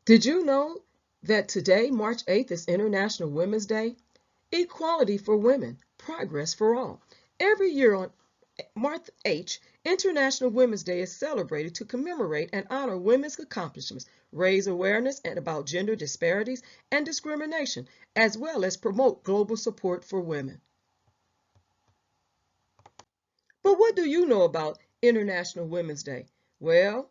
Did you know that today, March 8th, is International Women's Day? Equality for women, progress for all. Every year on March 8th, International Women's Day is celebrated to commemorate and honor women's accomplishments, raise awareness about gender disparities and discrimination, as well as promote global support for women. But what do you know about International Women's Day? Well,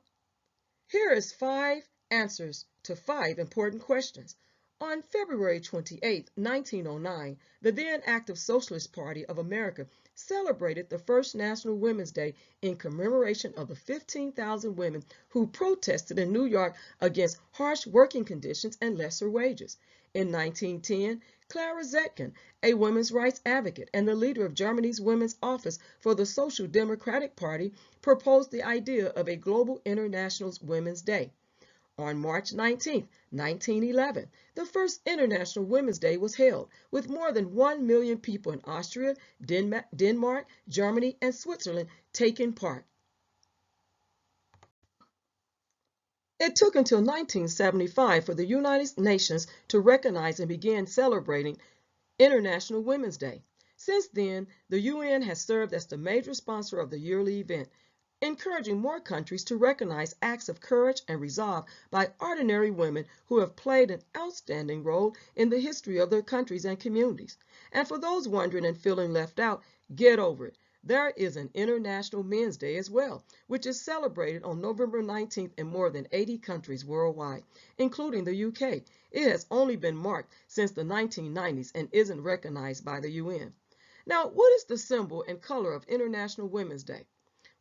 here is 5 answers to 5 important questions. On February 28, 1909, the then active Socialist Party of America celebrated the first National Women's Day in commemoration of the 15,000 women who protested in New York against harsh working conditions and lesser wages. In 1910, Clara Zetkin, a women's rights advocate and the leader of Germany's Women's Office for the Social Democratic Party, proposed the idea of a global International Women's Day. On March 19, 1911, the first International Women's Day was held, with more than 1 million people in Austria, Denmark, Germany, and Switzerland taking part. It took until 1975 for the United Nations to recognize and begin celebrating International Women's Day. Since then, the UN has served as the major sponsor of the yearly event, encouraging more countries to recognize acts of courage and resolve by ordinary women who have played an outstanding role in the history of their countries and communities. And for those wondering and feeling left out, get over it. There is an International Men's Day as well, which is celebrated on November 19th in more than 80 countries worldwide, including the UK. It has only been marked since the 1990s and isn't recognized by the UN. Now, what is the symbol and color of International Women's Day?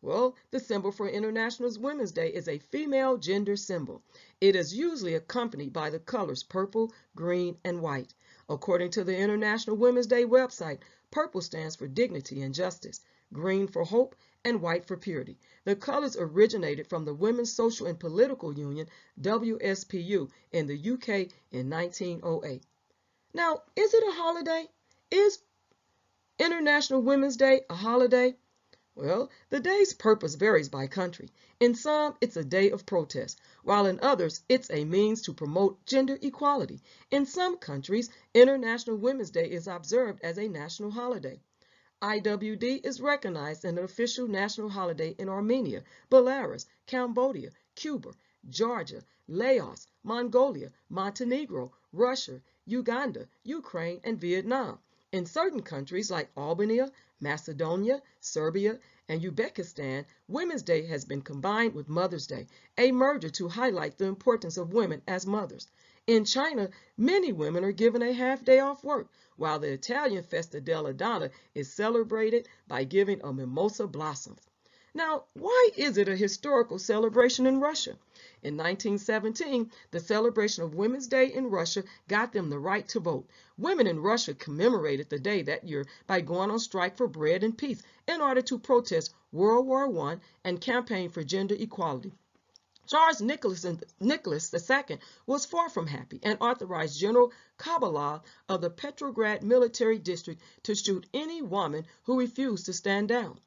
Well, the symbol for International Women's Day is a female gender symbol. It is usually accompanied by the colors purple, green, and white. According to the International Women's Day website, purple stands for dignity and justice, green for hope, and white for purity. The colors originated from the Women's Social and Political Union, WSPU, in the UK in 1908. Now, is it a holiday? Is International Women's Day a holiday? Well, the day's purpose varies by country. In some, it's a day of protest, while in others, it's a means to promote gender equality. In some countries, International Women's Day is observed as a national holiday. IWD is recognized as an official national holiday in Armenia, Belarus, Cambodia, Cuba, Georgia, Laos, Mongolia, Montenegro, Russia, Uganda, Ukraine, and Vietnam. In certain countries like Albania, Macedonia, Serbia, and Uzbekistan, Women's Day has been combined with Mother's Day, a merger to highlight the importance of women as mothers. In China, many women are given a half day off work, while the Italian Festa della Donna is celebrated by giving a mimosa blossoms. Now, why is it a historical celebration in Russia? In 1917, the celebration of Women's Day in Russia got them the right to vote. Women in Russia commemorated the day that year by going on strike for bread and peace in order to protest World War I and campaign for gender equality. Charles Nicholas II was far from happy and authorized General Kabulov of the Petrograd military district to shoot any woman who refused to stand down.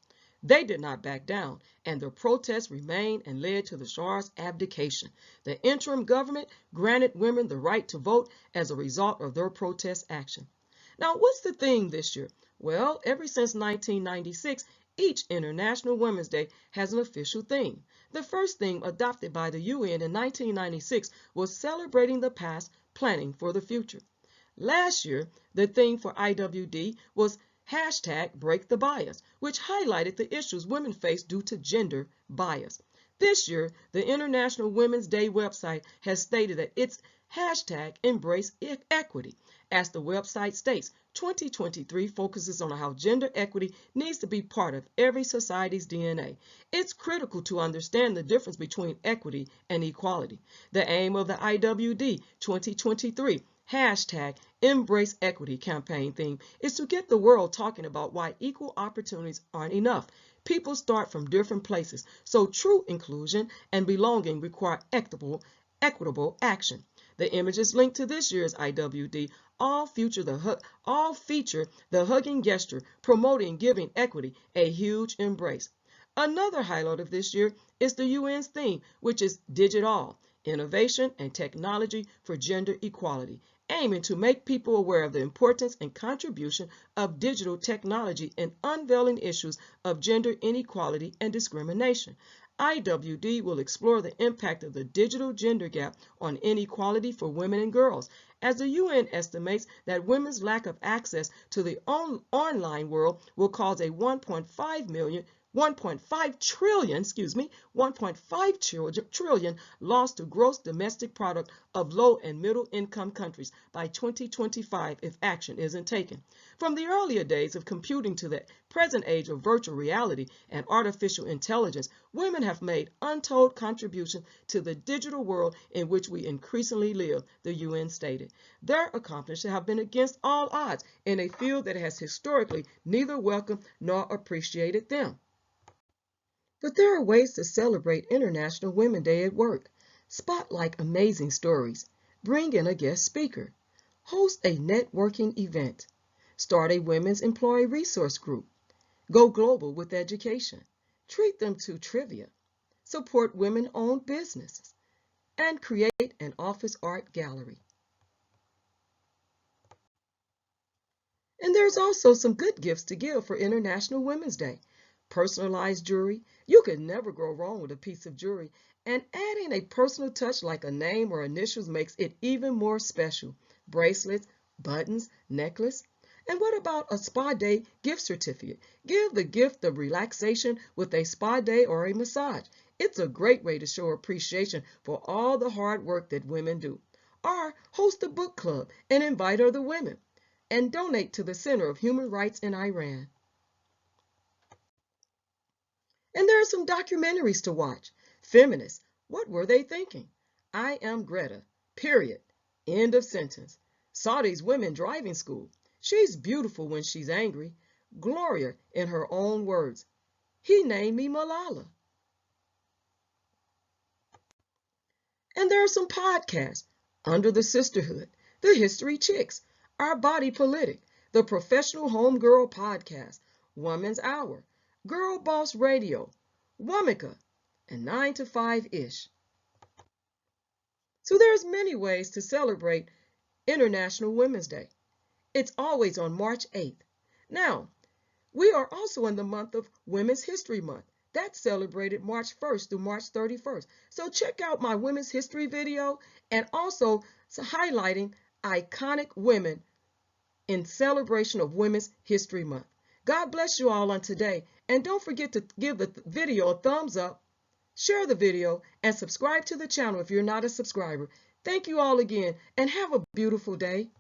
They did not back down, and their protests remained and led to the Tsar's abdication. The interim government granted women the right to vote as a result of their protest action. Now, what's the theme this year? Well, ever since 1996, each International Women's Day has an official theme. The first theme adopted by the UN in 1996 was celebrating the past, planning for the future. Last year, the theme for IWD was #Break the Bias, which highlighted the issues women face due to gender bias. This year, the International Women's Day website has stated that it's #EmbraceEquity. As the website states, 2023 focuses on how gender equity needs to be part of every society's DNA. It's critical to understand the difference between equity and equality. The aim of the IWD 2023 #Embrace Equity campaign theme is to get the world talking about why equal opportunities aren't enough. People start from different places, so true inclusion and belonging require equitable action. The images linked to this year's IWD all feature the hugging gesture promoting giving equity a huge embrace. Another highlight of this year is the UN's theme, which is Digital. Innovation and Technology for Gender Equality, aiming to make people aware of the importance and contribution of digital technology in unveiling issues of gender inequality and discrimination. IWD will explore the impact of the digital gender gap on inequality for women and girls, as the UN estimates that women's lack of access to the online world will cause a 1.5 trillion loss to gross domestic product of low and middle income countries by 2025 if action isn't taken. From the earlier days of computing to the present age of virtual reality and artificial intelligence, women have made untold contributions to the digital world in which we increasingly live, the UN stated. Their accomplishments have been against all odds in a field that has historically neither welcomed nor appreciated them. But there are ways to celebrate International Women's Day at work. Spotlight amazing stories. Bring in a guest speaker. Host a networking event. Start a women's employee resource group. Go global with education. Treat them to trivia. Support women-owned businesses. And create an office art gallery. And there's also some good gifts to give for International Women's Day. Personalized jewelry. You can never go wrong with a piece of jewelry. And adding a personal touch like a name or initials makes it even more special. Bracelets, buttons, necklace. And what about a spa day gift certificate? Give the gift of relaxation with a spa day or a massage. It's a great way to show appreciation for all the hard work that women do. Or host a book club and invite other women. And donate to the Center of Human Rights in Iran. And there are some documentaries to watch. Feminists, what were they thinking? I Am Greta, period. End of sentence. Saudi's women driving school. She's beautiful when she's angry. Gloria, in her own words. He named me Malala. And there are some podcasts. Under the Sisterhood, The History Chicks, Our Body Politic, The Professional Homegirl Podcast, Woman's Hour, Girl Boss Radio, Womica, and 9 to 5-ish. So there's many ways to celebrate International Women's Day. It's always on March 8th. Now, we are also in the month of Women's History Month. That's celebrated March 1st through March 31st. So check out my Women's History video and also highlighting iconic women in celebration of Women's History Month. God bless you all on today. And don't forget to give the video a thumbs up, share the video, and subscribe to the channel if you're not a subscriber. Thank you all again, and have a beautiful day.